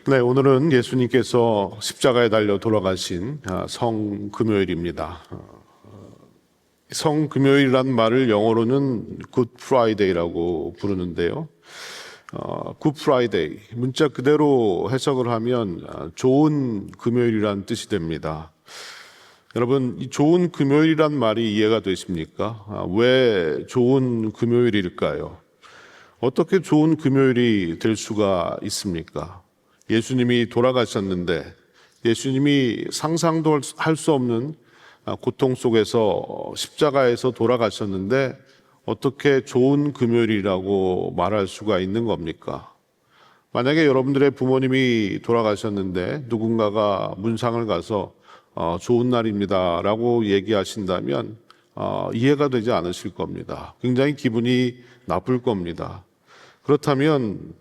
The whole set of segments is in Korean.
네, 오늘은 예수님께서 십자가에 달려 돌아가신 성금요일입니다. 성금요일이라는 말을 영어로는 Good Friday라고 부르는데요. Good Friday, 문자 그대로 해석을 하면 좋은 금요일이라는 뜻이 됩니다. 여러분, 이 좋은 금요일이란 말이 이해가 되십니까? 왜 좋은 금요일일까요? 어떻게 좋은 금요일이 될 수가 있습니까? 예수님이 돌아가셨는데, 예수님이 상상도 할 수 없는 고통 속에서 십자가에서 돌아가셨는데 어떻게 좋은 금요일이라고 말할 수가 있는 겁니까? 만약에 여러분들의 부모님이 돌아가셨는데 누군가가 문상을 가서 좋은 날입니다 라고 얘기하신다면 이해가 되지 않으실 겁니다. 굉장히 기분이 나쁠 겁니다. 그렇다면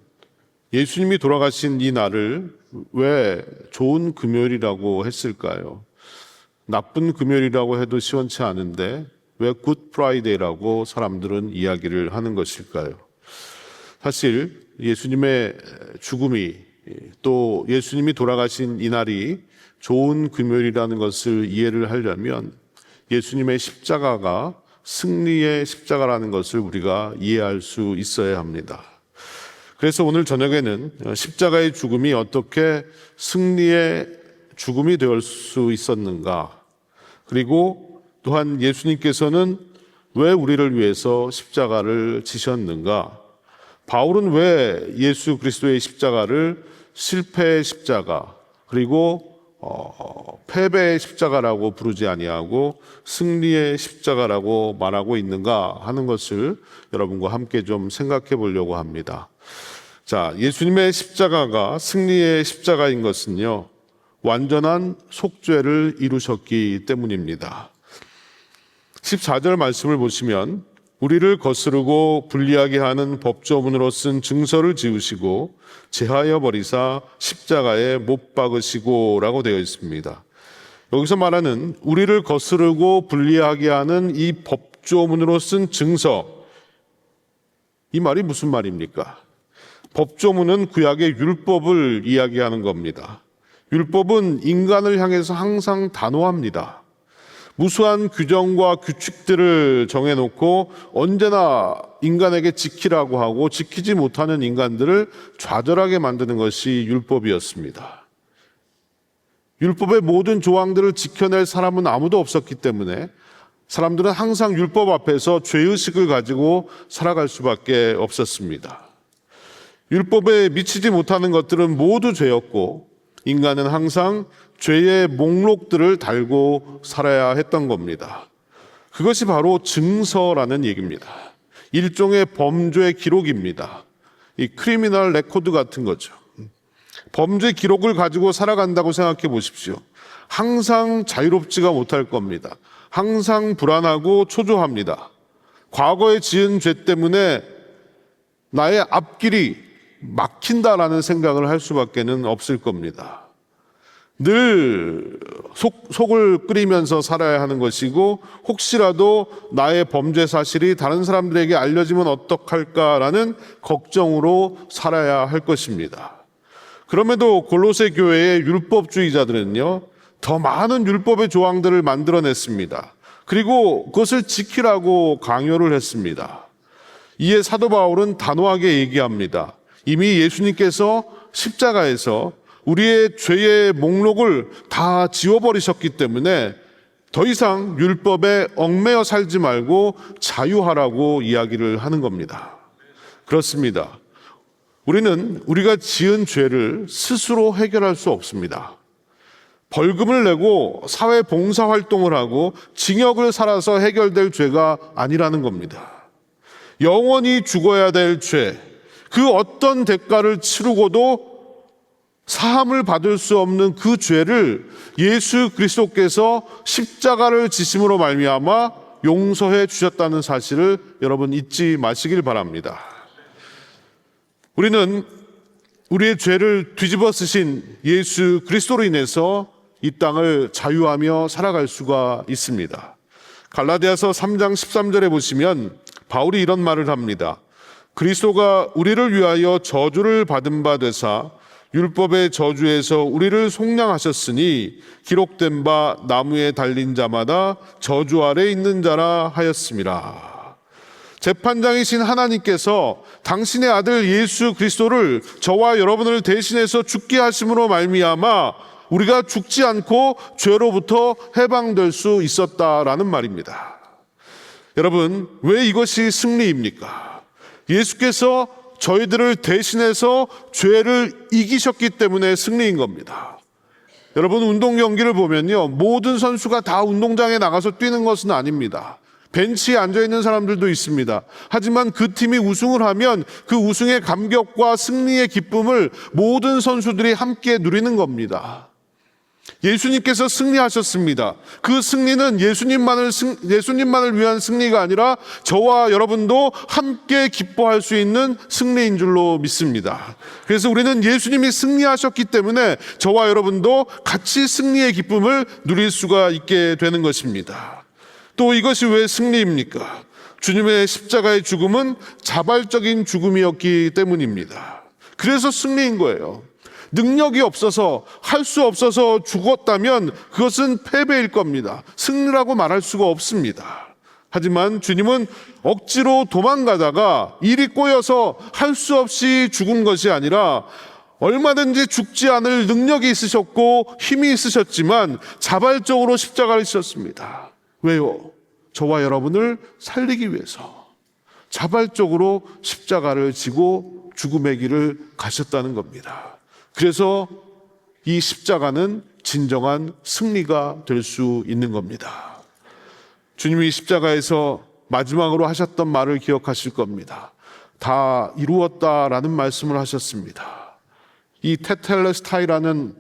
예수님이 돌아가신 이 날을 왜 좋은 금요일이라고 했을까요? 나쁜 금요일이라고 해도 시원치 않은데 왜 굿 프라이데이라고 사람들은 이야기를 하는 것일까요? 사실 예수님의 죽음이 또 예수님이 돌아가신 이 날이 좋은 금요일이라는 것을 이해를 하려면 예수님의 십자가가 승리의 십자가라는 것을 우리가 이해할 수 있어야 합니다. 그래서 오늘 저녁에는 십자가의 죽음이 어떻게 승리의 죽음이 될 수 있었는가, 그리고 또한 예수님께서는 왜 우리를 위해서 십자가를 지셨는가, 바울은 왜 예수 그리스도의 십자가를 실패의 십자가 그리고 패배의 십자가라고 부르지 아니하고 승리의 십자가라고 말하고 있는가 하는 것을 여러분과 함께 좀 생각해 보려고 합니다. 자, 예수님의 십자가가 승리의 십자가인 것은요, 완전한 속죄를 이루셨기 때문입니다. 14절 말씀을 보시면 우리를 거스르고 불리하게 하는 법조문으로 쓴 증서를 지우시고 제하여 버리사 십자가에 못 박으시고 라고 되어 있습니다. 여기서 말하는 우리를 거스르고 불리하게 하는 이 법조문으로 쓴 증서, 이 말이 무슨 말입니까? 법조문은 구약의 율법을 이야기하는 겁니다. 율법은 인간을 향해서 항상 단호합니다. 무수한 규정과 규칙들을 정해놓고 언제나 인간에게 지키라고 하고 지키지 못하는 인간들을 좌절하게 만드는 것이 율법이었습니다. 율법의 모든 조항들을 지켜낼 사람은 아무도 없었기 때문에 사람들은 항상 율법 앞에서 죄의식을 가지고 살아갈 수밖에 없었습니다. 율법에 미치지 못하는 것들은 모두 죄였고 인간은 항상 죄의 목록들을 달고 살아야 했던 겁니다. 그것이 바로 증서라는 얘기입니다. 일종의 범죄 기록입니다. 이 크리미널 레코드 같은 거죠. 범죄 기록을 가지고 살아간다고 생각해 보십시오. 항상 자유롭지가 못할 겁니다. 항상 불안하고 초조합니다. 과거에 지은 죄 때문에 나의 앞길이 막힌다라는 생각을 할 수밖에는 없을 겁니다. 늘 속을 끓이면서 살아야 하는 것이고 혹시라도 나의 범죄 사실이 다른 사람들에게 알려지면 어떡할까라는 걱정으로 살아야 할 것입니다. 그럼에도 골로새 교회의 율법주의자들은요, 더 많은 율법의 조항들을 만들어냈습니다. 그리고 그것을 지키라고 강요를 했습니다. 이에 사도 바울은 단호하게 얘기합니다. 이미 예수님께서 십자가에서 우리의 죄의 목록을 다 지워버리셨기 때문에 더 이상 율법에 얽매여 살지 말고 자유하라고 이야기를 하는 겁니다. 그렇습니다. 우리는 우리가 지은 죄를 스스로 해결할 수 없습니다. 벌금을 내고 사회 봉사 활동을 하고 징역을 살아서 해결될 죄가 아니라는 겁니다. 영원히 죽어야 될 죄, 그 어떤 대가를 치르고도 사함을 받을 수 없는 그 죄를 예수 그리스도께서 십자가를 지심으로 말미암아 용서해 주셨다는 사실을 여러분 잊지 마시길 바랍니다. 우리는 우리의 죄를 뒤집어 쓰신 예수 그리스도로 인해서 이 땅을 자유하며 살아갈 수가 있습니다. 갈라디아서 3장 13절에 보시면 바울이 이런 말을 합니다. 그리스도가 우리를 위하여 저주를 받은 바 되사 율법의 저주에서 우리를 속량하셨으니 기록된 바 나무에 달린 자마다 저주 아래 있는 자라 하였음이라. 재판장이신 하나님께서 당신의 아들 예수 그리스도를 저와 여러분을 대신해서 죽게 하심으로 말미암아 우리가 죽지 않고 죄로부터 해방될 수 있었다라는 말입니다. 여러분, 왜 이것이 승리입니까? 예수께서 저희들을 대신해서 죄를 이기셨기 때문에 승리인 겁니다. 여러분, 운동 경기를 보면요, 모든 선수가 다 운동장에 나가서 뛰는 것은 아닙니다. 벤치에 앉아있는 사람들도 있습니다. 하지만 그 팀이 우승을 하면 그 우승의 감격과 승리의 기쁨을 모든 선수들이 함께 누리는 겁니다. 예수님께서 승리하셨습니다. 그 승리는 예수님만을 위한 승리가 아니라 저와 여러분도 함께 기뻐할 수 있는 승리인 줄로 믿습니다. 그래서 우리는 예수님이 승리하셨기 때문에 저와 여러분도 같이 승리의 기쁨을 누릴 수가 있게 되는 것입니다. 또 이것이 왜 승리입니까? 주님의 십자가의 죽음은 자발적인 죽음이었기 때문입니다. 그래서 승리인 거예요. 능력이 없어서 할 수 없어서 죽었다면 그것은 패배일 겁니다. 승리라고 말할 수가 없습니다. 하지만 주님은 억지로 도망가다가 일이 꼬여서 할 수 없이 죽은 것이 아니라 얼마든지 죽지 않을 능력이 있으셨고 힘이 있으셨지만 자발적으로 십자가를 지셨습니다. 왜요? 저와 여러분을 살리기 위해서 자발적으로 십자가를 지고 죽음의 길을 가셨다는 겁니다. 그래서 이 십자가는 진정한 승리가 될 수 있는 겁니다. 주님이 십자가에서 마지막으로 하셨던 말을 기억하실 겁니다. 다 이루었다라는 말씀을 하셨습니다. 이 테텔레스타이라는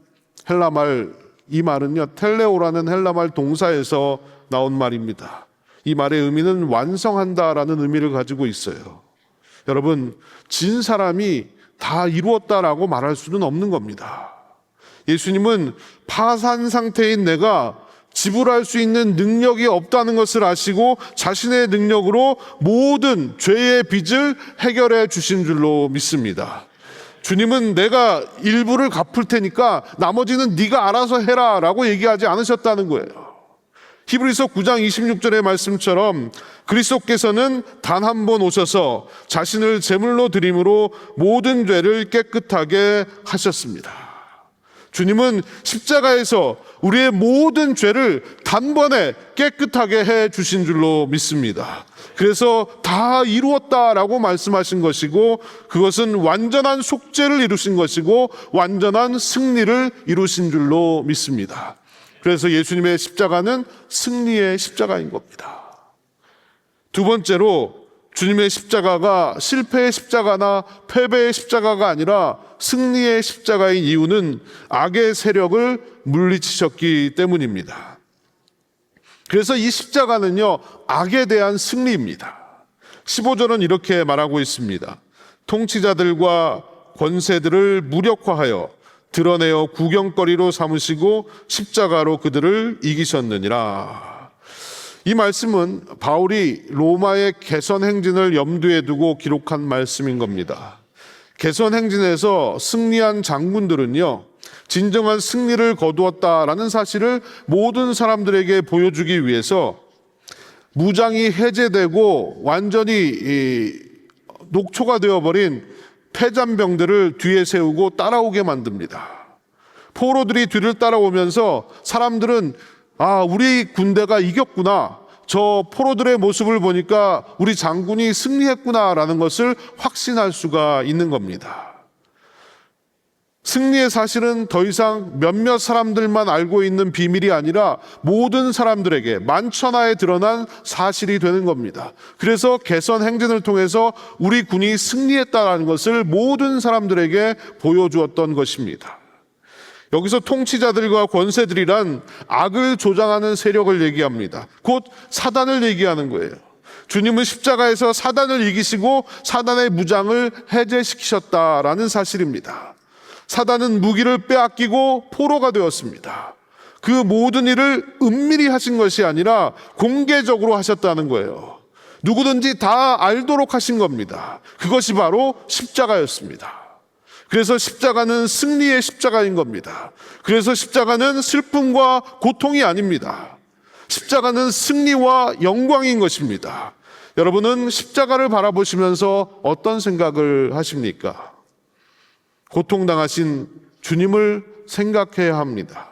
헬라말, 이 말은요, 텔레오라는 헬라말 동사에서 나온 말입니다. 이 말의 의미는 완성한다라는 의미를 가지고 있어요. 여러분, 진 사람이 다 이루었다라고 말할 수는 없는 겁니다. 예수님은 파산 상태인 내가 지불할 수 있는 능력이 없다는 것을 아시고 자신의 능력으로 모든 죄의 빚을 해결해 주신 줄로 믿습니다. 주님은 내가 일부를 갚을 테니까 나머지는 네가 알아서 해라 라고 얘기하지 않으셨다는 거예요. 히브리서 9장 26절의 말씀처럼 그리스도께서는 단 한 번 오셔서 자신을 제물로 드림으로 모든 죄를 깨끗하게 하셨습니다. 주님은 십자가에서 우리의 모든 죄를 단번에 깨끗하게 해 주신 줄로 믿습니다. 그래서 다 이루었다라고 말씀하신 것이고 그것은 완전한 속죄를 이루신 것이고 완전한 승리를 이루신 줄로 믿습니다. 그래서 예수님의 십자가는 승리의 십자가인 겁니다. 두 번째로 주님의 십자가가 실패의 십자가나 패배의 십자가가 아니라 승리의 십자가인 이유는 악의 세력을 물리치셨기 때문입니다. 그래서 이 십자가는요, 악에 대한 승리입니다. 15절은 이렇게 말하고 있습니다. 통치자들과 권세들을 무력화하여 드러내어 구경거리로 삼으시고 십자가로 그들을 이기셨느니라. 이 말씀은 바울이 로마의 개선 행진을 염두에 두고 기록한 말씀인 겁니다. 개선 행진에서 승리한 장군들은요, 진정한 승리를 거두었다라는 사실을 모든 사람들에게 보여주기 위해서 무장이 해제되고 완전히 녹초가 되어버린 패잔병들을 뒤에 세우고 따라오게 만듭니다. 포로들이 뒤를 따라오면서 사람들은 우리 군대가 이겼구나, 저 포로들의 모습을 보니까 우리 장군이 승리했구나라는 것을 확신할 수가 있는 겁니다. 승리의 사실은 더 이상 몇몇 사람들만 알고 있는 비밀이 아니라 모든 사람들에게 만천하에 드러난 사실이 되는 겁니다. 그래서 개선 행진을 통해서 우리 군이 승리했다는 것을 모든 사람들에게 보여주었던 것입니다. 여기서 통치자들과 권세들이란 악을 조장하는 세력을 얘기합니다. 곧 사단을 얘기하는 거예요. 주님은 십자가에서 사단을 이기시고 사단의 무장을 해제시키셨다라는 사실입니다. 사단은 무기를 빼앗기고 포로가 되었습니다. 그 모든 일을 은밀히 하신 것이 아니라 공개적으로 하셨다는 거예요. 누구든지 다 알도록 하신 겁니다. 그것이 바로 십자가였습니다. 그래서 십자가는 승리의 십자가인 겁니다. 그래서 십자가는 슬픔과 고통이 아닙니다. 십자가는 승리와 영광인 것입니다. 여러분은 십자가를 바라보시면서 어떤 생각을 하십니까? 고통당하신 주님을 생각해야 합니다.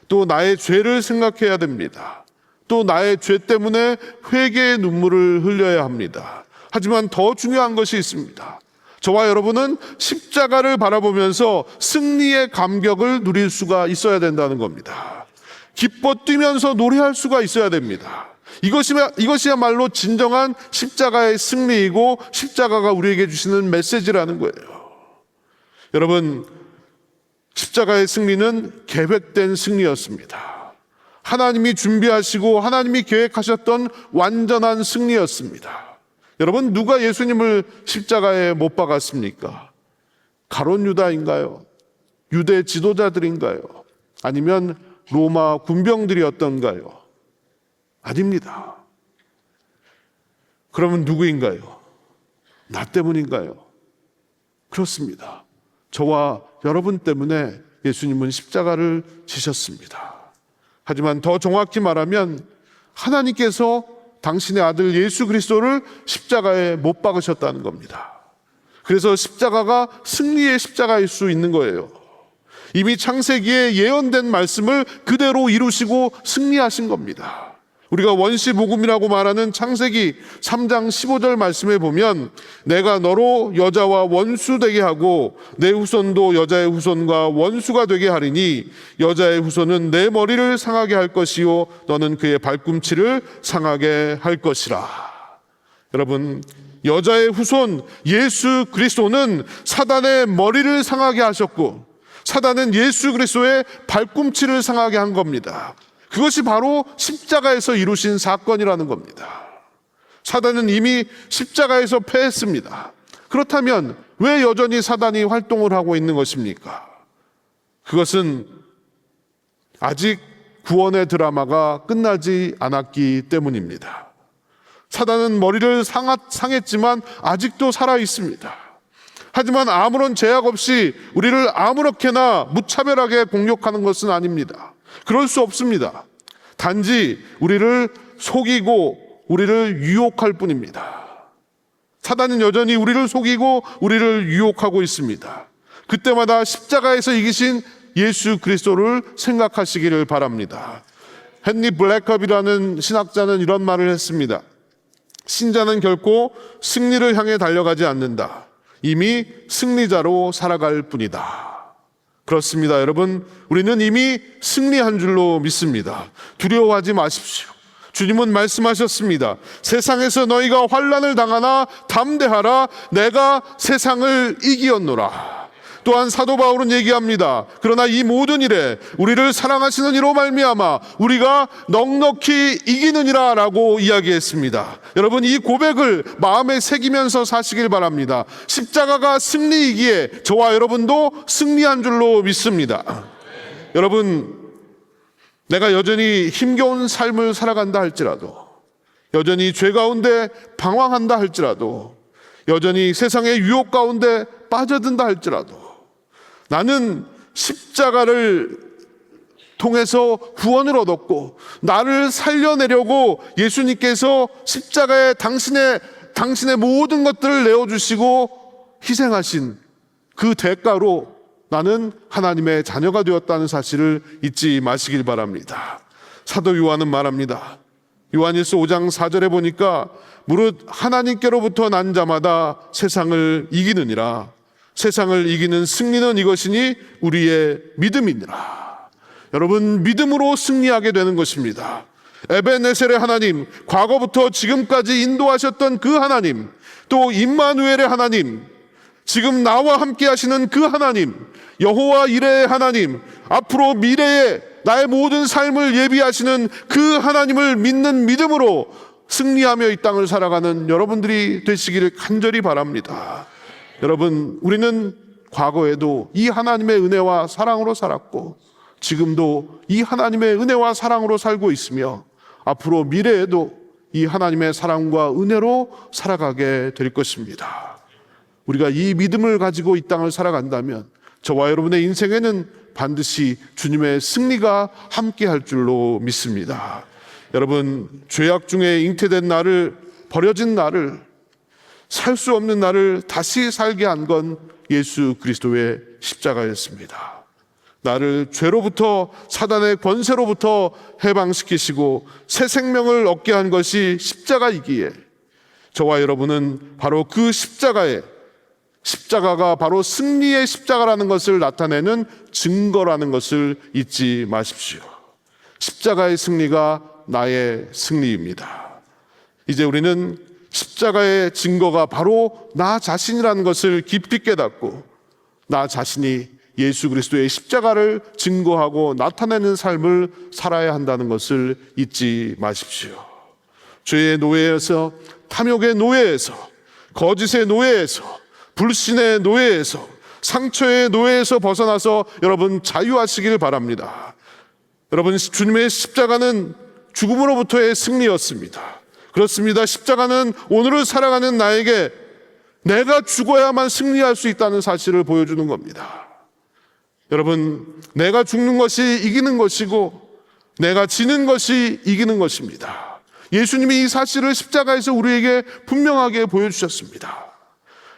또 나의 죄를 생각해야 됩니다. 또 나의 죄 때문에 회개의 눈물을 흘려야 합니다. 하지만 더 중요한 것이 있습니다. 저와 여러분은 십자가를 바라보면서 승리의 감격을 누릴 수가 있어야 된다는 겁니다. 기뻐 뛰면서 노래할 수가 있어야 됩니다. 이것이야말로 진정한 십자가의 승리이고 십자가가 우리에게 주시는 메시지라는 거예요. 여러분, 십자가의 승리는 계획된 승리였습니다. 하나님이 준비하시고 하나님이 계획하셨던 완전한 승리였습니다. 여러분, 누가 예수님을 십자가에 못 박았습니까? 가룟 유다인가요? 유대 지도자들인가요? 아니면 로마 군병들이었던가요? 아닙니다. 그러면 누구인가요? 나 때문인가요? 그렇습니다. 저와 여러분 때문에 예수님은 십자가를 지셨습니다. 하지만 더 정확히 말하면 하나님께서 당신의 아들 예수 그리스도를 십자가에 못 박으셨다는 겁니다. 그래서 십자가가 승리의 십자가일 수 있는 거예요. 이미 창세기에 예언된 말씀을 그대로 이루시고 승리하신 겁니다. 우리가 원시복음이라고 말하는 창세기 3장 15절 말씀에 보면 내가 너로 여자와 원수 되게 하고 내 후손도 여자의 후손과 원수가 되게 하리니 여자의 후손은 내 머리를 상하게 할 것이요 너는 그의 발꿈치를 상하게 할 것이라. 여러분, 여자의 후손 예수 그리스도는 사단의 머리를 상하게 하셨고 사단은 예수 그리스도의 발꿈치를 상하게 한 겁니다. 그것이 바로 십자가에서 이루신 사건이라는 겁니다. 사단은 이미 십자가에서 패했습니다. 그렇다면 왜 여전히 사단이 활동을 하고 있는 것입니까? 그것은 아직 구원의 드라마가 끝나지 않았기 때문입니다. 사단은 머리를 상했지만 아직도 살아 있습니다. 하지만 아무런 제약 없이 우리를 아무렇게나 무차별하게 공격하는 것은 아닙니다. 그럴 수 없습니다. 단지 우리를 속이고 우리를 유혹할 뿐입니다. 사단은 여전히 우리를 속이고 우리를 유혹하고 있습니다. 그때마다 십자가에서 이기신 예수 그리스도를 생각하시기를 바랍니다. 헨리 블랙컵이라는 신학자는 이런 말을 했습니다. 신자는 결코 승리를 향해 달려가지 않는다. 이미 승리자로 살아갈 뿐이다. 그렇습니다, 여러분. 우리는 이미 승리한 줄로 믿습니다. 두려워하지 마십시오. 주님은 말씀하셨습니다. 세상에서 너희가 환난을 당하나 담대하라. 내가 세상을 이기었노라. 또한 사도 바울은 얘기합니다. 그러나 이 모든 일에 우리를 사랑하시는 이로 말미암아 우리가 넉넉히 이기느니라 라고 이야기했습니다. 여러분, 이 고백을 마음에 새기면서 사시길 바랍니다. 십자가가 승리이기에 저와 여러분도 승리한 줄로 믿습니다. 여러분, 내가 여전히 힘겨운 삶을 살아간다 할지라도, 여전히 죄 가운데 방황한다 할지라도, 여전히 세상의 유혹 가운데 빠져든다 할지라도 나는 십자가를 통해서 구원을 얻었고 나를 살려내려고 예수님께서 십자가에 당신의 모든 것들을 내어주시고 희생하신 그 대가로 나는 하나님의 자녀가 되었다는 사실을 잊지 마시길 바랍니다. 사도 요한은 말합니다. 요한일서 5장 4절에 보니까 무릇 하나님께로부터 난 자마다 세상을 이기느니라. 세상을 이기는 승리는 이것이니 우리의 믿음이니라. 여러분, 믿음으로 승리하게 되는 것입니다. 에베네셀의 하나님, 과거부터 지금까지 인도하셨던 그 하나님, 또 임마누엘의 하나님, 지금 나와 함께 하시는 그 하나님, 여호와 이레의 하나님, 앞으로 미래에 나의 모든 삶을 예비하시는 그 하나님을 믿는 믿음으로 승리하며 이 땅을 살아가는 여러분들이 되시기를 간절히 바랍니다. 여러분, 우리는 과거에도 이 하나님의 은혜와 사랑으로 살았고 지금도 이 하나님의 은혜와 사랑으로 살고 있으며 앞으로 미래에도 이 하나님의 사랑과 은혜로 살아가게 될 것입니다. 우리가 이 믿음을 가지고 이 땅을 살아간다면 저와 여러분의 인생에는 반드시 주님의 승리가 함께 할 줄로 믿습니다. 여러분, 죄악 중에 잉태된 나를, 버려진 나를, 살 수 없는 나를 다시 살게 한 건 예수 그리스도의 십자가였습니다. 나를 죄로부터, 사단의 권세로부터 해방시키시고 새 생명을 얻게 한 것이 십자가이기에 저와 여러분은 바로 그 십자가가 바로 승리의 십자가라는 것을 나타내는 증거라는 것을 잊지 마십시오. 십자가의 승리가 나의 승리입니다. 이제 우리는 십자가의 증거가 바로 나 자신이라는 것을 깊이 깨닫고 나 자신이 예수 그리스도의 십자가를 증거하고 나타내는 삶을 살아야 한다는 것을 잊지 마십시오. 죄의 노예에서, 탐욕의 노예에서, 거짓의 노예에서, 불신의 노예에서, 상처의 노예에서 벗어나서 여러분 자유하시길 바랍니다. 여러분, 주님의 십자가는 죽음으로부터의 승리였습니다. 그렇습니다. 십자가는 오늘을 살아가는 나에게 내가 죽어야만 승리할 수 있다는 사실을 보여주는 겁니다. 여러분, 내가 죽는 것이 이기는 것이고 내가 지는 것이 이기는 것입니다. 예수님이 이 사실을 십자가에서 우리에게 분명하게 보여주셨습니다.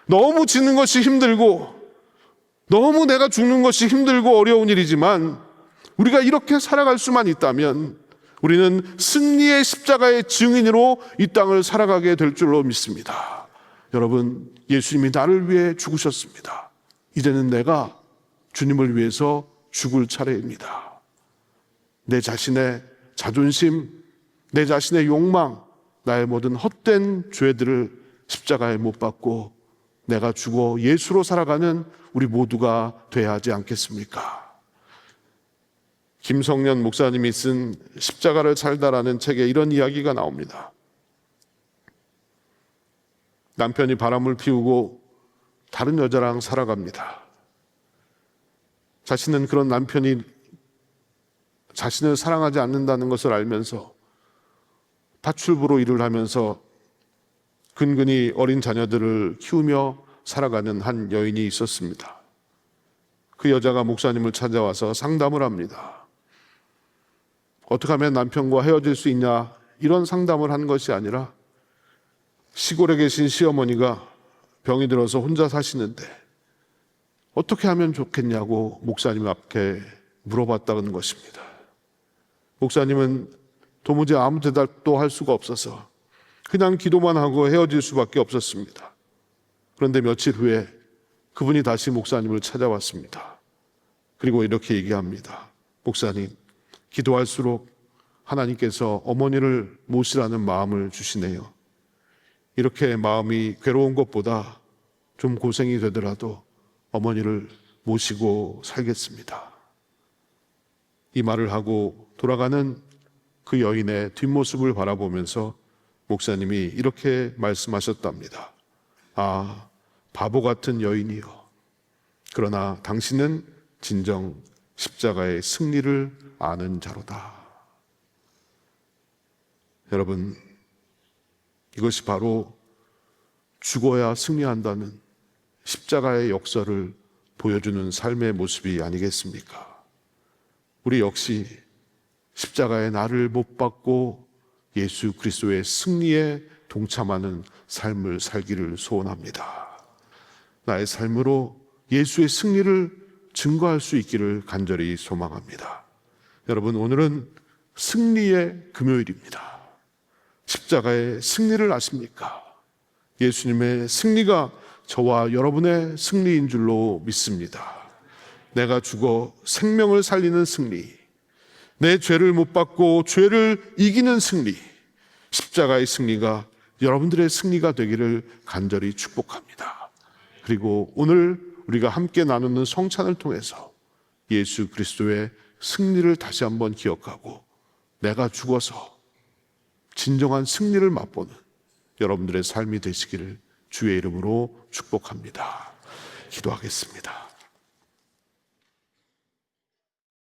너무 지는 것이 힘들고 너무 내가 죽는 것이 힘들고 어려운 일이지만 우리가 이렇게 살아갈 수만 있다면 우리는 승리의 십자가의 증인으로 이 땅을 살아가게 될 줄로 믿습니다. 여러분, 예수님이 나를 위해 죽으셨습니다. 이제는 내가 주님을 위해서 죽을 차례입니다. 내 자신의 자존심, 내 자신의 욕망, 나의 모든 헛된 죄들을 십자가에 못 박고 내가 죽어 예수로 살아가는 우리 모두가 돼야 하지 않겠습니까? 김성년 목사님이 쓴 십자가를 살다라는 책에 이런 이야기가 나옵니다. 남편이 바람을 피우고 다른 여자랑 살아갑니다. 자신은 그런 남편이 자신을 사랑하지 않는다는 것을 알면서 파출부로 일을 하면서 근근히 어린 자녀들을 키우며 살아가는 한 여인이 있었습니다. 그 여자가 목사님을 찾아와서 상담을 합니다. 어떻게 하면 남편과 헤어질 수 있냐, 이런 상담을 한 것이 아니라 시골에 계신 시어머니가 병이 들어서 혼자 사시는데 어떻게 하면 좋겠냐고 목사님 앞에 물어봤다는 것입니다. 목사님은 도무지 아무 대답도 할 수가 없어서 그냥 기도만 하고 헤어질 수밖에 없었습니다. 그런데 며칠 후에 그분이 다시 목사님을 찾아왔습니다. 그리고 이렇게 얘기합니다. 목사님, 기도할수록 하나님께서 어머니를 모시라는 마음을 주시네요. 이렇게 마음이 괴로운 것보다 좀 고생이 되더라도 어머니를 모시고 살겠습니다. 이 말을 하고 돌아가는 그 여인의 뒷모습을 바라보면서 목사님이 이렇게 말씀하셨답니다. 아, 바보 같은 여인이요. 그러나 당신은 진정 십자가의 승리를 아는 자로다. 여러분, 이것이 바로 죽어야 승리한다는 십자가의 역사를 보여주는 삶의 모습이 아니겠습니까? 우리 역시 십자가의 나를 못 받고 예수 그리스도의 승리에 동참하는 삶을 살기를 소원합니다. 나의 삶으로 예수의 승리를 증거할 수 있기를 간절히 소망합니다. 여러분, 오늘은 승리의 금요일입니다. 십자가의 승리를 아십니까? 예수님의 승리가 저와 여러분의 승리인 줄로 믿습니다. 내가 죽어 생명을 살리는 승리, 내 죄를 못 받고 죄를 이기는 승리, 십자가의 승리가 여러분들의 승리가 되기를 간절히 축복합니다. 그리고 오늘 우리가 함께 나누는 성찬을 통해서 예수 그리스도의 승리를 다시 한번 기억하고 내가 죽어서 진정한 승리를 맛보는 여러분들의 삶이 되시기를 주의 이름으로 축복합니다. 기도하겠습니다.